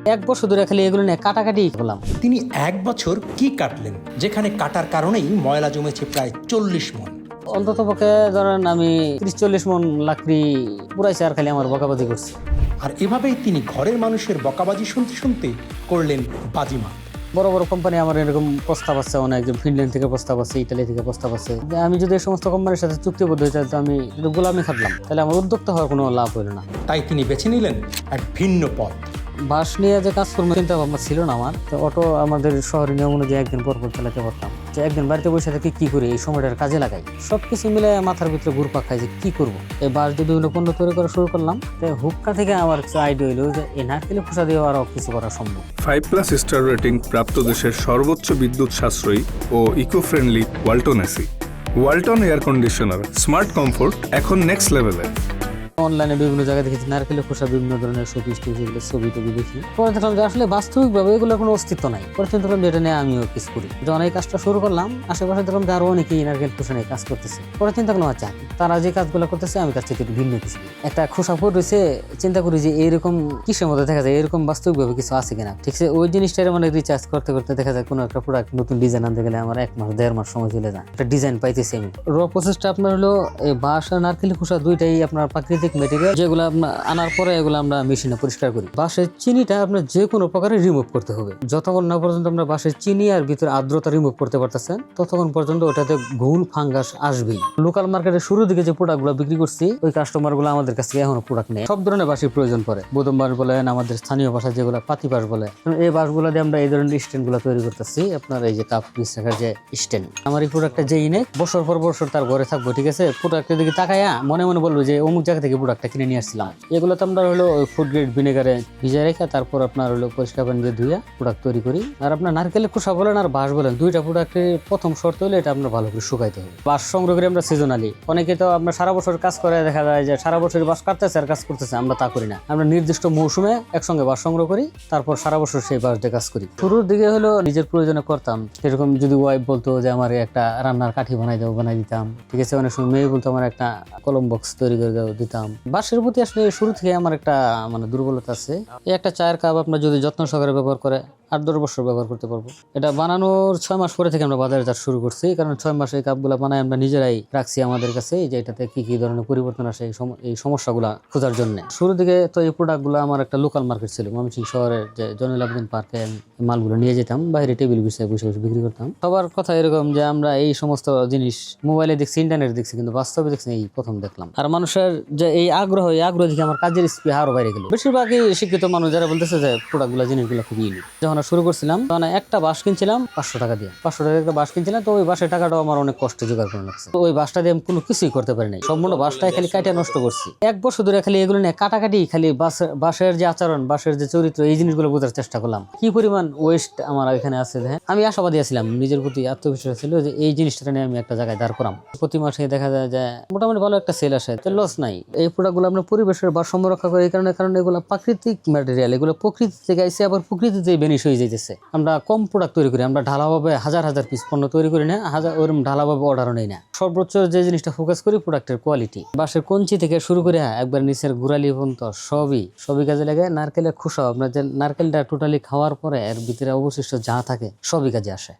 এক বছর ধরে খালি এগুলো নিয়ে কাটাকাটি করলাম। তিনি এক বছর কি কাটলেন যেখানে কাটার কারণেই ময়লা জমেছে প্রায় 40 মণ। অন্তত পক্ষে ধরেন আমি 30-40 মণ লাকড়ি পুরাইছে আর খালি আমার বকাবাজি করছে। আর এভাবেই তিনি ঘরের মানুষের বকাবাজি শুনতে শুনতে করলেন বাজিমাত। বড় বড় কোম্পানি আমার এরকম প্রস্তাব আছে, অনেক ফিনল্যান্ড থেকে প্রস্তাব আছে, ইটালি থেকে প্রস্তাব আছে। আমি যদি এই সমস্ত কোম্পানির সাথে চুক্তিবদ্ধ হইতে তো আমি যদি গোলামি খাটলাম তাহলে আমার উদ্যোক্তা হওয়ার কোনো লাভ হইল না। তাই তিনি বেছে নিলেন এক ভিন্ন পথ। বাস নিয়ে যে কাজ করবো চিন্তা ভাবনা ছিল না আমার। তো অটো আমাদের শহরের নিয়ম অনুযায়ী একদিন পর চালাতে পারতাম, যে একদিন বাড়িতে বসে থেকে কি করি এই সময়টার কাজে লাগাই। সবকিছু মিলে মাথার ভিতরে ঘুরপাক খাই যে কি করবো। এই বাস দিয়ে বিভিন্ন পণ্য তৈরি করা শুরু করলাম। তাই হুক্কা থেকে আমার কিছু আইডিয়া হইলো যে এই নারকেলের খোসা দিয়ে আরও কিছু করা সম্ভব। 5+ স্টার রেটিং প্রাপ্ত দেশের সর্বোচ্চ বিদ্যুৎ সাশ্রয়ী ও eco friendly Walton AC. Walton air conditioner, smart comfort এখন নেক্সট লেভেলে। অনলাইনে বিভিন্ন জায়গায় দেখেছি নারকেলের খোসা বিভিন্ন ধরনের ছবি টবি দেখি। পরে দেখলাম যে আসলে বাস্তবিকভাবে এগুলোর কোনো অস্তিত্ব নাই। পরে চিন্তা করলাম যে এটা নিয়ে আমিও কিছু করি। যখন এই কাজটা শুরু করলাম আশেপাশে দেখলাম যে আরো অনেকেই নারকেল খোসা নিয়ে কাজ করতেছে। পরে চিন্তা করলাম আচ্ছা তারা যে কাজগুলো করতেছে আমি তার থেকে একটু ভিন্ন কিছু। একটা খোসা ফুট হয়েছে, চিন্তা করি যে এইরকম কিসের মধ্যে দেখা যায় এরকম বাস্তবিকভাবে কিছু আছে কিনা। ঠিক আছে, ওই জিনিসটার মানে রিচার্জ করতে করতে দেখা যায় কোনো একটা প্রোডাক্ট নতুন ডিজাইন আনতে গেলে আমার 1-1.5 মাস সময় চলে যায়। একটা ডিজাইন পাইতেছি আমি। র প্রসেসটা আপনার হলো এই বাঁশ আর নারকেল খোসা দুইটাই আপনার প্রাকৃতিক মেটেরিয়াল, যেগুলো আপনার আনার পরে এগুলো আমরা মেশিনে পরিষ্কার করি। বাঁশের চিনিটা আপনার যে কোনো প্রকারে রিমুভ করতে হবে। যতক্ষণ না পর্যন্ত আমরা বাঁশের চিনি আর ভিতরে আর্দ্রতা রিমুভ করতে পারতেছেন ততক্ষণ পর্যন্ত ওটাতে ঘুণ ফাঙ্গাস আসবেই। লোকাল মার্কেটে শুরুর দিকে যে প্রোডাক্টগুলো বিক্রি করছি ওই কাস্টমারগুলো আমাদের কাছ থেকে এখনো প্রোডাক্ট নেই। সব ধরনের বাঁশের প্রয়োজন পড়ে। বোদম বাঁশ বলেন, আমাদের স্থানীয় ভাষায় যেগুলো পাতি বাঁশ বলে, এই বাঁশগুলো দিয়ে আমরা এই ধরনের স্ট্যান্ড গুলো তৈরি করতেছি। আপনার এই যে কাপ পিস রাখার যে স্ট্যান্ড, আমার এই প্রোডাক্টটা যেই নেই বছর পর বছর তার ঘরে থাকবো। ঠিক আছে, প্রোডাক্টের দিকে তাকায়া মনে মনে বলবো যে অমুক জায়গা থেকে প্রোডাক্টটা কিনে নিয়ে আসছিলাম। এগুলো তো আমরা হলো ফুড গ্রেড ভিনেগারে ভিজায় রেখে তারপর আপনার হলো পরিষ্কার পানি দিয়ে ধুইয়া প্রোডাক্ট তৈরি করি। আর আপনার নারকেলের খোসা বলেন আর বাঁশ বলেন, দুইটা প্রোডাক্টের প্রথম শর্ত হলে এটা আপনার ভালো করে শুকাইতে হবে। বাঁশ সংগ্রহ করি আমরা সিজনালি। অনেকে তো আপনার সারা বছর কাজ করে, দেখা যায় যে সারা বছর বাঁশ কাটতেছে আর কাজ করতেছে। আমরা তা করি না, আমরা নির্দিষ্ট মৌসুমে একসঙ্গে বাঁশ সংগ্রহ করি, তারপর সারা বছর সেই বাঁশ দিয়ে কাজ করি। শুরুর দিকে হলো নিজের প্রয়োজনে করতাম। এরকম যদি ওয়াইফ বলতো যে আমার একটা রান্নার কাঠি বানাই দাও, বানাই দিতাম। ঠিক আছে, অনেক সময় মেয়ে বলতো আমার একটা কলম বক্স তৈরি করে দাও, দিতাম। বাঁশের প্রতি আসলে শুরু থেকে আমার একটা মানে দুর্বলতা আছে। এই একটা চায়ের কাপ আপনার যদি যত্ন সহকারে ব্যবহার করে 8-10 বছর ব্যবহার করতে পারবো। এটা বানানোর 6 মাস পরে থেকে আমরা বাজারজাত শুরু করছি, কারণ 6 মাসে এই কাপগুলো বানাই আমরা নিজেরাই রাখছি আমাদের কাছে, যে এটাতে কি কি ধরনের পরিবর্তন আসে এই সমস্যাগুলো খোঁজার জন্য। শুরু দিকে তো এই প্রোডাক্টগুলো আমার একটা লোকাল মার্কেট ছিল ময়মনসিংহ শহরের, যে জয়নুল আবেদিন পার্কে মালগুলো নিয়ে যেতাম, বাইরে টেবিল বিছিয়ে বসে বসে বিক্রি করতাম। সবার কথা এরকম যে আমরা এই সমস্ত জিনিস মোবাইলে দেখছি, ইন্টারনেটে দেখছি, কিন্তু বাস্তবে দেখছি এই প্রথম দেখলাম। আর মানুষের যে এই আগ্রহ দেখে আমার কাজের স্পৃহা আরো বাইরে গেল। বেশিরভাগই শিক্ষিত মানুষ যারা বলতেছে যে প্রোডাক্টগুলো জিনিসগুলো খুব ইউনিক। যখন শুরু করছিলাম তখন একটা বাঁশ কিনছিলাম 500 টাকা দিয়ে, 500 টাকা একটা বাঁশ কিনছিলাম। তো ওই বাঁশের টাকাটাও আমার অনেক কষ্ট জোগাড় করে লাগছে। তো ওই বাঁশটা দিয়ে আমি কোনো কিছুই করতে পারি নাই, সম্পূর্ণ বাঁশটাই খালি কাটিয়ে নষ্ট করছি। এক বছর ধরে খালি এগুলো নিয়ে কাটাকাটি, খালি বাঁশের যে আচরণ, বাঁশের যে চরিত্র, এই জিনিসগুলো বোঝার চেষ্টা করলাম। কি পরিমাণ ওয়েস্ট আমার এখানে আছে। আমি আশাবাদী ছিলাম, নিজের প্রতি আত্মবিশ্বাস ছিল যে এই জিনিসটা নিয়ে আমি একটা জায়গায় দাঁড় করাম। প্রতি মাসে দেখা যায় যে মোটামুটি ভালো একটা সেল আসে, লস নাই। এই প্রোডাক্টগুলো আমরা পরিবেশের ভারসাম্য রক্ষা করি, এই কারণে এগুলো প্রাকৃতিক ম্যাটেরিয়াল, এগুলো প্রকৃতি থেকে আইসে আবার প্রকৃতিতেই বেনিশ হয়ে যাইতেছে। আমরা কম প্রোডাক্ট তৈরি করি, আমরা ঢালাভাবে হাজার পিস পণ্য তৈরি করি না, ওরকম ঢালাভাবে অর্ডারও নেই না। সর্বোচ্চ যে জিনিসটা ফোকাস করি প্রোডাক্টের কোয়ালিটি। বাঁশের কঞ্চি থেকে শুরু করে একবার নিচের গুড়ালি পর্যন্ত সবই কাজে লাগে। নারকেলের খোসা, আপনার যে নারকেলটা টোটালি খাওয়ার পরে এর ভিতরে অবশিষ্ট যা থাকে সবই কাজে আসে।